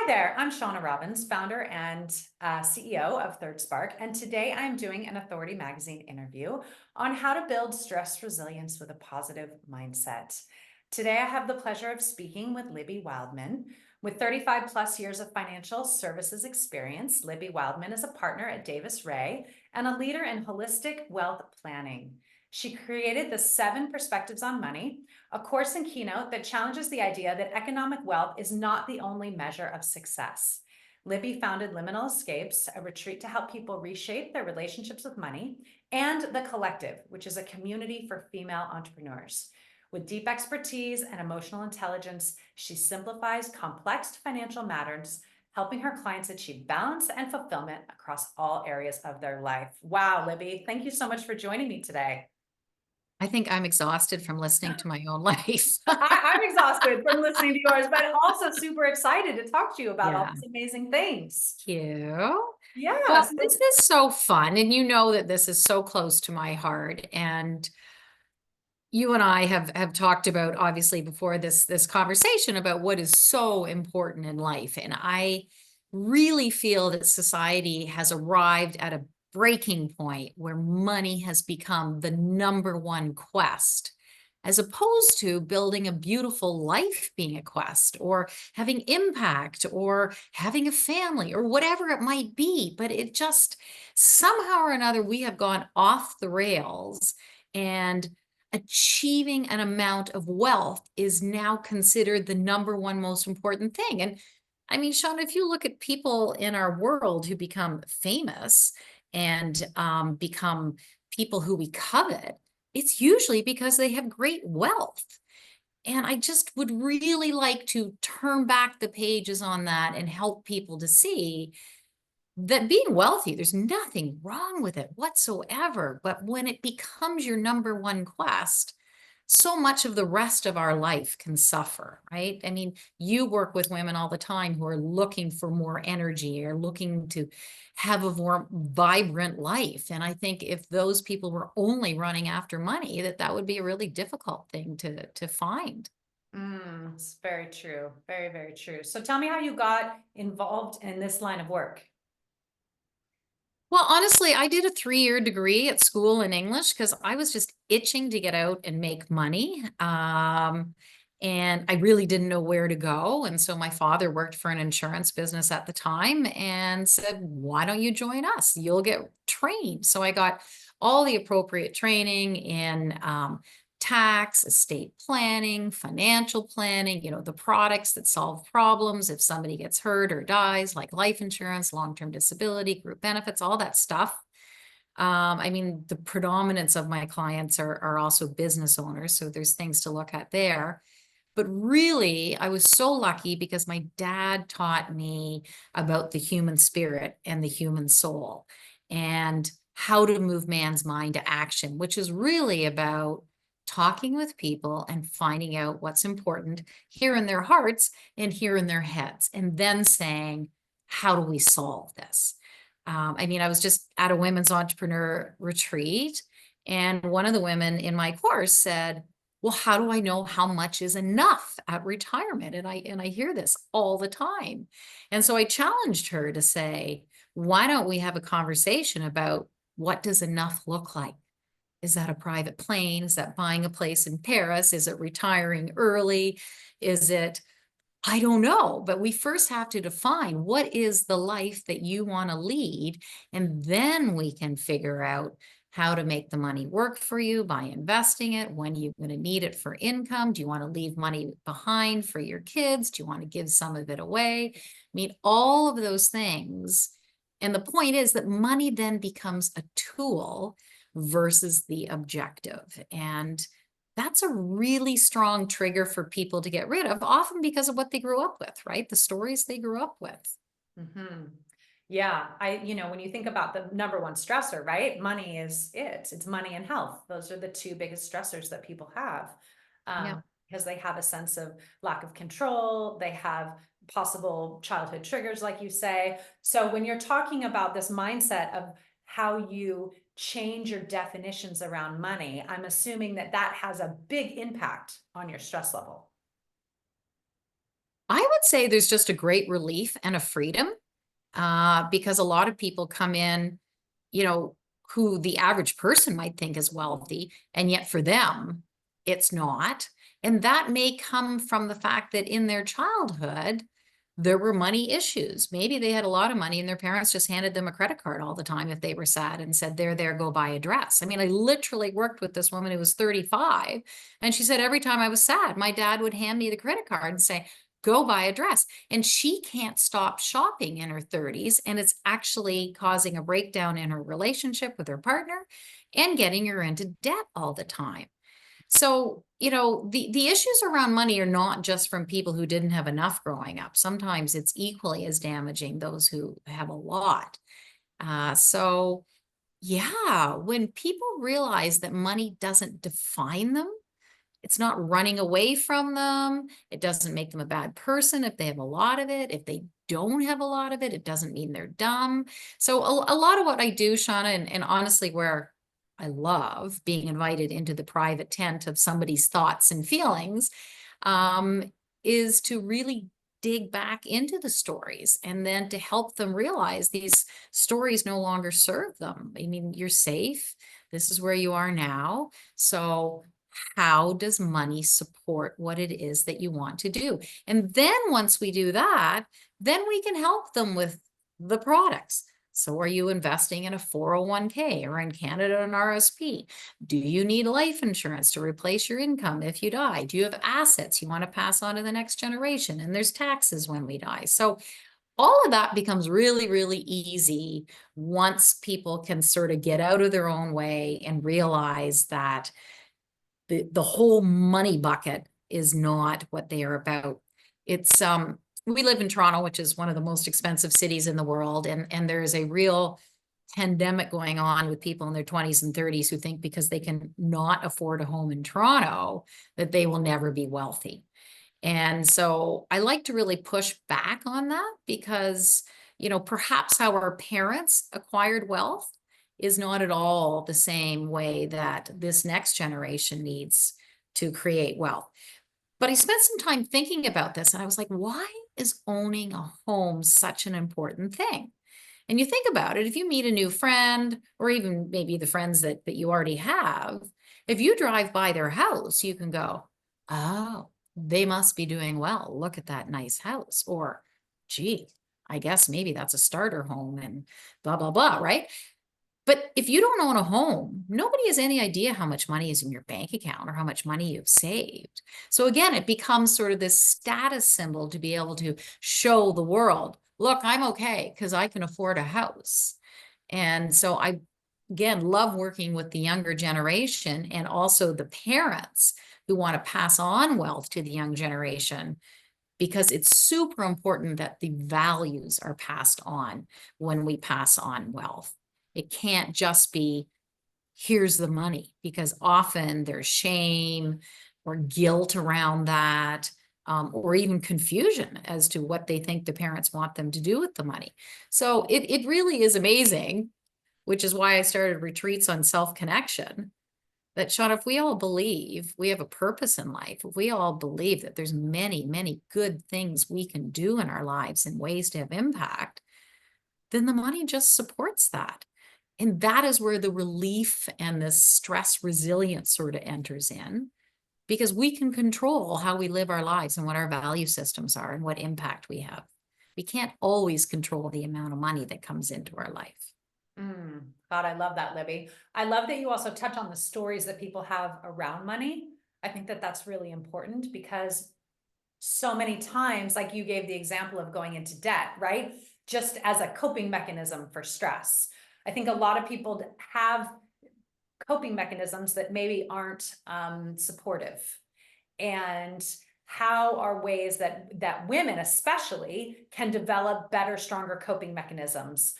there, I'm Shawna Robins, founder and CEO of Third Spark, and today I'm doing an Authority Magazine interview on how to build stress resilience with a positive mindset. Today I have the pleasure of speaking with Libby Wildman. With 35 plus years of financial services experience, Libby Wildman is a partner at Davis Rea and a leader in holistic wealth planning. She created the 7 Perspectives on Money, a course and keynote that challenges the idea that economic wealth is not the only measure of success. Libby founded Liminal Escapes, a retreat to help people reshape their relationships with money, and The Collective, which is a community for female entrepreneurs. With deep expertise and emotional intelligence, she simplifies complex financial matters, helping her clients achieve balance and fulfillment across all areas of their life. Wow, Libby, thank you so much for joining me today. I think I'm exhausted from listening to my own life. I'm exhausted from listening to yours, but also super excited to talk to you about all Yeah. these amazing things. Thank you. Yeah. Well, this is so fun. And you know that this is so close to my heart. And you and I have talked about obviously before this conversation about what is so important in life. And I really feel that society has arrived at a breaking point where money has become the number one quest, as opposed to building a beautiful life being a quest, or having impact, or having a family, or whatever it might be. But it just somehow or another, we have gone off the rails, and achieving an amount of wealth is now considered the number one most important thing. And I mean, Sean, if you look at people in our world who become famous and become people who we covet, it's usually because they have great wealth. And I just would really like to turn back the pages on that and help people to see that being wealthy, there's nothing wrong with it whatsoever. But when it becomes your number one quest, so much of the rest of our life can suffer, right? I mean, you work with women all the time who are looking for more energy or looking to have a more vibrant life. And I think if those people were only running after money, that would be a really difficult thing to find. It's very true. Very, very true. So tell me how you got involved in this line of work. Well, honestly, I did a 3-year degree at school in English because I was just itching to get out and make money. And I really didn't know where to go. And so my father worked for an insurance business at the time and said, "Why don't you join us? You'll get trained." So I got all the appropriate training in tax, estate planning, financial planning, the products that solve problems if somebody gets hurt or dies, like life insurance, long-term disability, group benefits, all that stuff. I mean, the predominance of my clients are also business owners, so there's things to look at there. But really, I was so lucky because my dad taught me about the human spirit and the human soul and how to move man's mind to action, which is really about talking with people and finding out what's important here in their hearts and here in their heads, and then saying, how do we solve this? I mean, I was just at a women's entrepreneur retreat, and one of the women in my course said, "Well, how do I know how much is enough at retirement?" And I hear this all the time. And so I challenged her to say, why don't we have a conversation about what does enough look like? Is that a private plane? Is that buying a place in Paris? Is it retiring early? Is it, I don't know, but we first have to define what is the life that you want to lead, and then we can figure out how to make the money work for you by investing it, when you're going to need it for income. Do you want to leave money behind for your kids? Do you want to give some of it away? I mean, all of those things. And the point is that money then becomes a tool versus the objective. And that's a really strong trigger for people to get rid of, often because of what they grew up with, right? The stories they grew up with. Mm-hmm. Yeah, when you think about the number one stressor, right? Money is it's money and health. Those are the two biggest stressors that people have. Yeah. Because they have a sense of lack of control, they have possible childhood triggers, like you say. So when you're talking about this mindset of how you change your definitions around money, I'm assuming that that has a big impact on your stress level. I would say there's just a great relief and a freedom, because a lot of people come in, you know, who the average person might think is wealthy, and yet for them, it's not. And that may come from the fact that in their childhood, there were money issues. Maybe they had a lot of money and their parents just handed them a credit card all the time if they were sad and said, there, go buy a dress. I mean, I literally worked with this woman who was 35, and she said every time I was sad, my dad would hand me the credit card and say, go buy a dress. And she can't stop shopping in her 30s. And it's actually causing a breakdown in her relationship with her partner and getting her into debt all the time. So, the issues around money are not just from people who didn't have enough growing up. Sometimes it's equally as damaging those who have a lot. So yeah, when people realize that money doesn't define them, it's not running away from them. It doesn't make them a bad person if they have a lot of it. If they don't have a lot of it, it doesn't mean they're dumb. So a lot of what I do, Shawna, and honestly, where I love being invited into the private tent of somebody's thoughts and feelings, is to really dig back into the stories and then to help them realize these stories no longer serve them. I mean, you're safe. This is where you are now. So how does money support what it is that you want to do? And then once we do that, then we can help them with the products. So are you investing in a 401k or in Canada an RSP? Do you need life insurance to replace your income if you die? Do you have assets you want to pass on to the next generation? And there's taxes when we die. So all of that becomes really, really easy once people can sort of get out of their own way and realize that the whole money bucket is not what they are about. It's we live in Toronto, which is one of the most expensive cities in the world, and there is a real pandemic going on with people in their 20s and 30s who think because they can not afford a home in Toronto that they will never be wealthy. And so I like to really push back on that because, perhaps how our parents acquired wealth is not at all the same way that this next generation needs to create wealth. But I spent some time thinking about this and I was like, why is owning a home such an important thing? And you think about it, if you meet a new friend, or even maybe the friends that you already have, if you drive by their house, you can go, oh, they must be doing well. Look at that nice house. Or, gee, I guess maybe that's a starter home and blah, blah, blah, right? But if you don't own a home, nobody has any idea how much money is in your bank account or how much money you've saved. So again, it becomes sort of this status symbol to be able to show the world, look, I'm okay because I can afford a house. And so I, again, love working with the younger generation and also the parents who want to pass on wealth to the young generation, because it's super important that the values are passed on when we pass on wealth. It can't just be, here's the money, because often there's shame or guilt around that, or even confusion as to what they think the parents want them to do with the money. So it really is amazing, which is why I started retreats on self-connection. That, Sean, if we all believe we have a purpose in life, if we all believe that there's many, many good things we can do in our lives and ways to have impact, then the money just supports that. And that is where the relief and the stress resilience sort of enters in, because we can control how we live our lives and what our value systems are and what impact we have. We can't always control the amount of money that comes into our life. God, I love that, Libby. I love that you also touch on the stories that people have around money. I think that that's really important because so many times, like you gave the example of going into debt, right? Just as a coping mechanism for stress. I think a lot of people have coping mechanisms that maybe aren't supportive. And how are ways that women especially can develop better, stronger coping mechanisms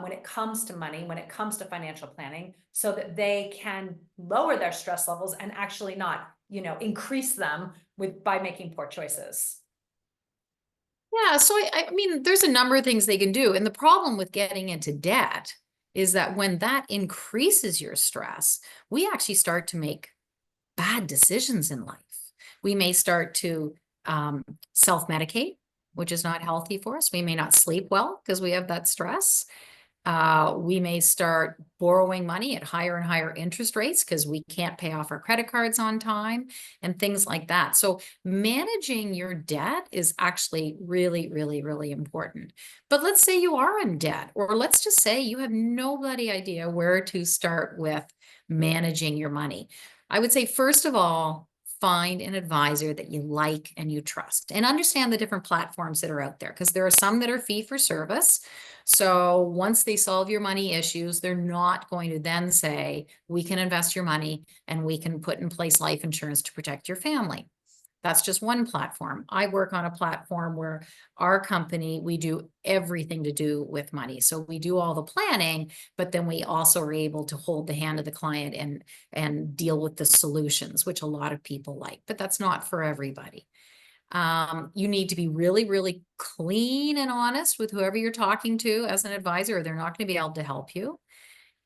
when it comes to money, when it comes to financial planning, so that they can lower their stress levels and actually not, increase them by making poor choices. Yeah, so I mean, there's a number of things they can do. And the problem with getting into debt is that when that increases your stress, we actually start to make bad decisions in life. We may start to self-medicate, which is not healthy for us. We may not sleep well because we have that stress. We may start borrowing money at higher and higher interest rates because we can't pay off our credit cards on time and things like that. So managing your debt is actually really, really, really important. But let's say you are in debt, or let's just say you have no bloody idea where to start with managing your money. I would say, first of all, find an advisor that you like and you trust, and understand the different platforms that are out there, because there are some that are fee for service. So once they solve your money issues, they're not going to then say, we can invest your money and we can put in place life insurance to protect your family. That's just one platform. I work on a platform where our company, we do everything to do with money. So we do all the planning, but then we also are able to hold the hand of the client and deal with the solutions, which a lot of people like, but that's not for everybody. You need to be really, really clean and honest with whoever you're talking to as an advisor, or they're not going to be able to help you.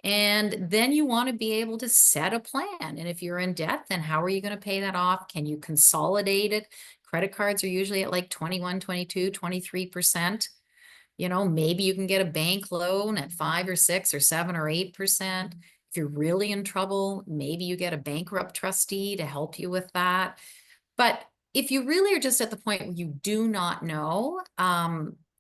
And then you want to be able to set a plan. And if you're in debt, then how are you going to pay that off? Can you consolidate it? Credit cards are usually at like 21, 22, 23%. You know, maybe you can get a bank loan at 5 or 6 or 7 or 8%. If you're really in trouble, maybe you get a bankrupt trustee to help you with that. But if you really are just at the point where you do not know,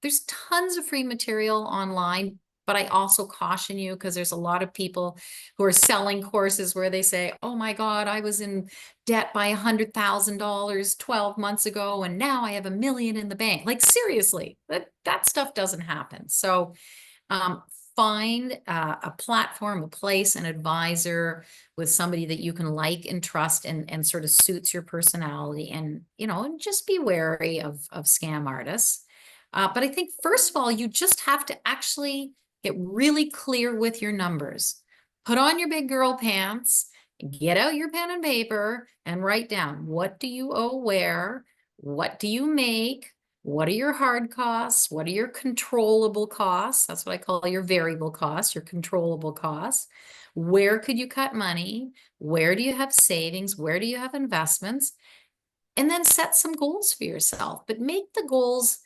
there's tons of free material online. But I also caution you, because there's a lot of people who are selling courses where they say, oh my God, I was in debt by $100,000 12 months ago, and now I have $1 million in the bank. Like, seriously, that stuff doesn't happen. So find a platform, a place, an advisor with somebody that you can like and trust, and sort of suits your personality, and, you know, and just be wary of scam artists. But I think, first of all, you just have to actually get really clear with your numbers. Put on your big girl pants, get out your pen and paper, and write down, what do you owe where? What do you make? What are your hard costs? What are your controllable costs? That's what I call your variable costs, your controllable costs. Where could you cut money? Where do you have savings? Where do you have investments? And then set some goals for yourself, but make the goals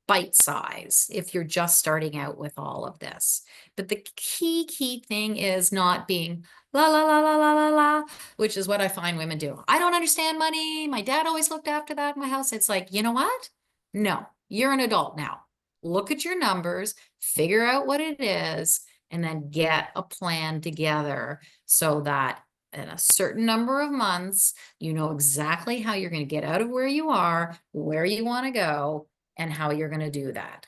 bite size if you're just starting out with all of this. But the key thing is not being la, la, la, la, la, la, la, which is what I find women do. I don't understand money. My dad always looked after that in my house. It's like, you know what? No, you're an adult now. Look at your numbers, figure out what it is, and then get a plan together so that in a certain number of months, you know exactly how you're going to get out of where you are, where you want to go, and how you're going to do that.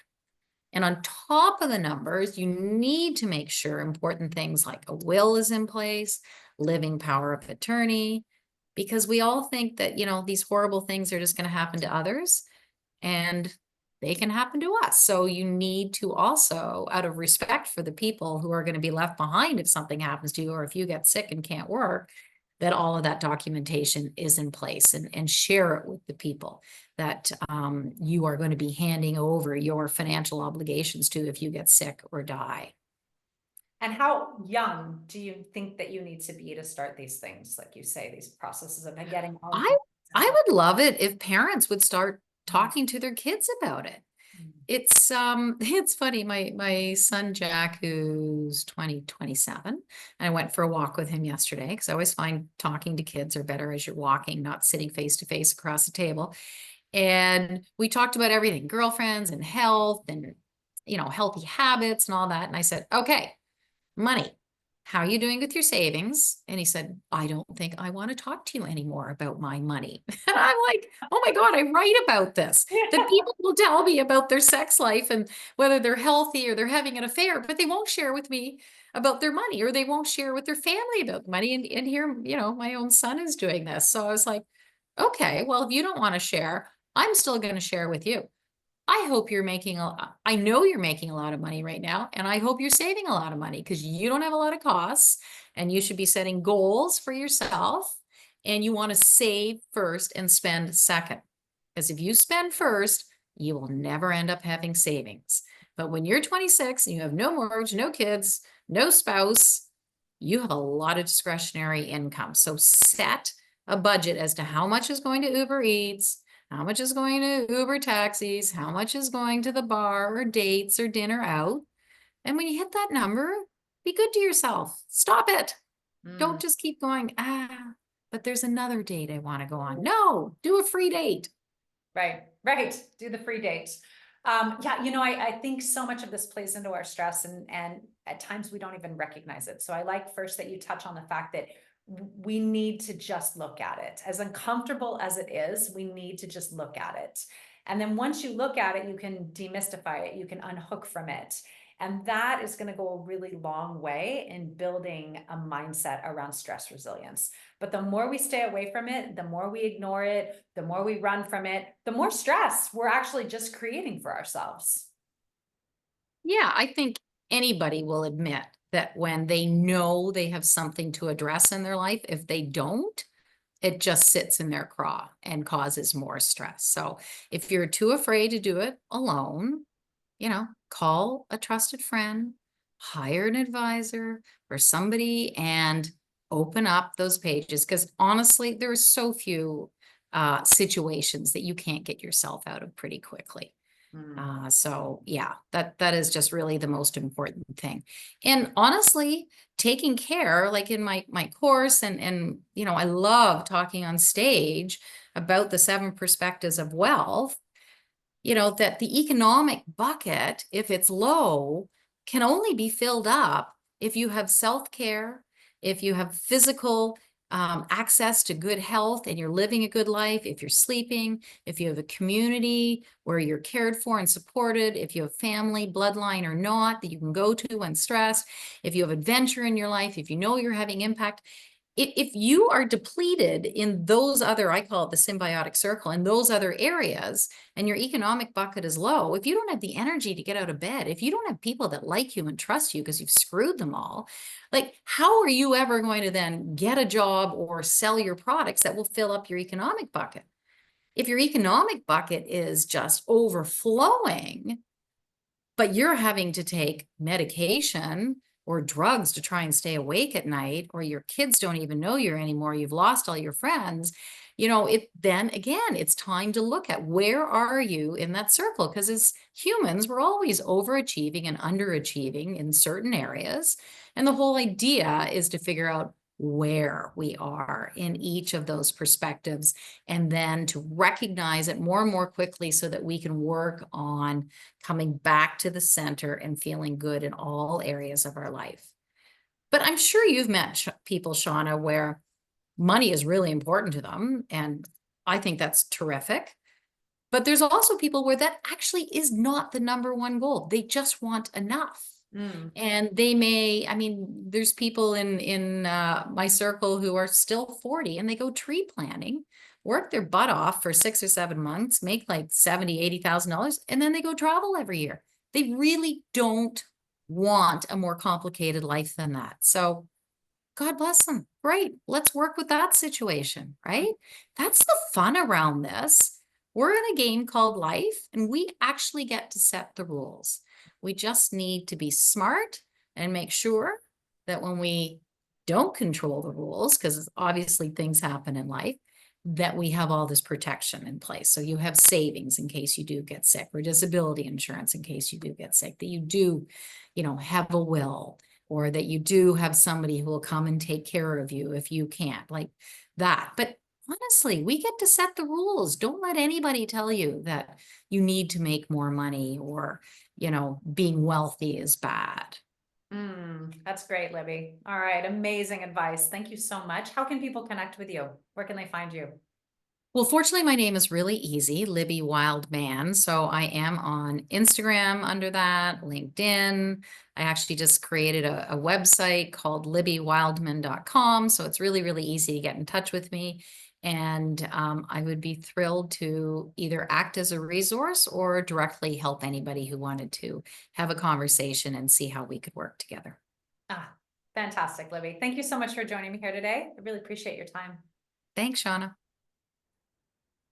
And on top of the numbers, you need to make sure important things like a will is in place, living power of attorney, because we all think that, you know, these horrible things are just going to happen to others, and they can happen to us. So you need to also, out of respect for the people who are going to be left behind if something happens to you, or if you get sick and can't work, that all of that documentation is in place, and share it with the people that you are going to be handing over your financial obligations to if you get sick or die. And how young do you think that you need to be to start these things? Like you say, these processes of getting all I would love it if parents would start talking to their kids about it. It's funny. My son Jack, who's 27, I went for a walk with him yesterday, because I always find talking to kids are better as you're walking, not sitting face to face across the table. And we talked about everything, girlfriends and health and, you know, healthy habits and all that. And I said, okay, money. How are you doing with your savings? And he said, I don't think I want to talk to you anymore about my money. And I'm like, oh my God, I write about this. That people will tell me about their sex life and whether they're healthy or they're having an affair, but they won't share with me about their money, or they won't share with their family about money. And here, you know, my own son is doing this. So I was like, okay, well, if you don't want to share, I'm still going to share with you. I hope you're making I know you're making a lot of money right now, and I hope you're saving a lot of money, because you don't have a lot of costs, and you should be setting goals for yourself, and you want to save first and spend second. Because if you spend first, you will never end up having savings. But when you're 26 and you have no mortgage, no kids, no spouse, you have a lot of discretionary income. So set a budget as to how much is going to Uber Eats, how much is going to Uber taxis, how much is going to the bar or dates or dinner out. And when you hit that number, be good to yourself. Stop it. Mm. Don't just keep going, but there's another date I want to go on. No, do a free date. Right, right. Do the free dates. Yeah, I think so much of this plays into our stress, and at times we don't even recognize it. So I like first that you touch on the fact that we need to just look at it. As uncomfortable as it is, we need to just look at it. And then once you look at it, you can demystify it, you can unhook from it. And that is going to go a really long way in building a mindset around stress resilience. But the more we stay away from it, the more we ignore it, the more we run from it, the more stress we're actually just creating for ourselves. Yeah, I think anybody will admit that when they know they have something to address in their life, if they don't, it just sits in their craw and causes more stress. So if you're too afraid to do it alone, call a trusted friend, hire an advisor or somebody and open up those pages. Because honestly, there are so few situations that you can't get yourself out of pretty quickly. Mm. So yeah, that is just really the most important thing. And honestly, taking care, like in my course, and I love talking on stage about the 7 perspectives of wealth, that the economic bucket, if it's low, can only be filled up if you have self-care, if you have physical access to good health and you're living a good life, if you're sleeping, if you have a community where you're cared for and supported, if you have family, bloodline or not, that you can go to when stressed, if you have adventure in your life, if you know you're having impact. If you are depleted in those other, I call it the symbiotic circle, in those other areas, and your economic bucket is low, if you don't have the energy to get out of bed, if you don't have people that like you and trust you because you've screwed them all, like how are you ever going to then get a job or sell your products that will fill up your economic bucket? If your economic bucket is just overflowing, but you're having to take medication or drugs to try and stay awake at night, or your kids don't even know you anymore, you've lost all your friends, then again, it's time to look at where are you in that circle? Because as humans, we're always overachieving and underachieving in certain areas. And the whole idea is to figure out where we are in each of those perspectives, and then to recognize it more and more quickly so that we can work on coming back to the center and feeling good in all areas of our life. But I'm sure you've met people, Shawna, where money is really important to them. And I think that's terrific. But there's also people where that actually is not the number one goal. They just want enough. Mm. And they may, I mean, there's people in my circle who are still 40 and they go tree planting, work their butt off for 6 or 7 months, make like $70,000, $80,000, and then they go travel every year. They really don't want a more complicated life than that. So God bless them. Great. Let's work with that situation, right? That's the fun around this. We're in a game called life, and we actually get to set the rules. We just need to be smart and make sure that when we don't control the rules, because obviously things happen in life, that we have all this protection in place. So you have savings in case you do get sick, or disability insurance in case you do get sick, that you do, have a will, or that you do have somebody who will come and take care of you if you can't, like that. But honestly, we get to set the rules. Don't let anybody tell you that you need to make more money, or, being wealthy is bad. That's great, Libby. All right. Amazing advice. Thank you so much. How can people connect with you? Where can they find you? Well, fortunately, my name is really easy, Libby Wildman. So I am on Instagram under that, LinkedIn. I actually just created a website called libbywildman.com. So it's really, really easy to get in touch with me. And I would be thrilled to either act as a resource or directly help anybody who wanted to have a conversation and see how we could work together. Ah, fantastic, Libby. Thank you so much for joining me here today. I really appreciate your time. Thanks, Shawna.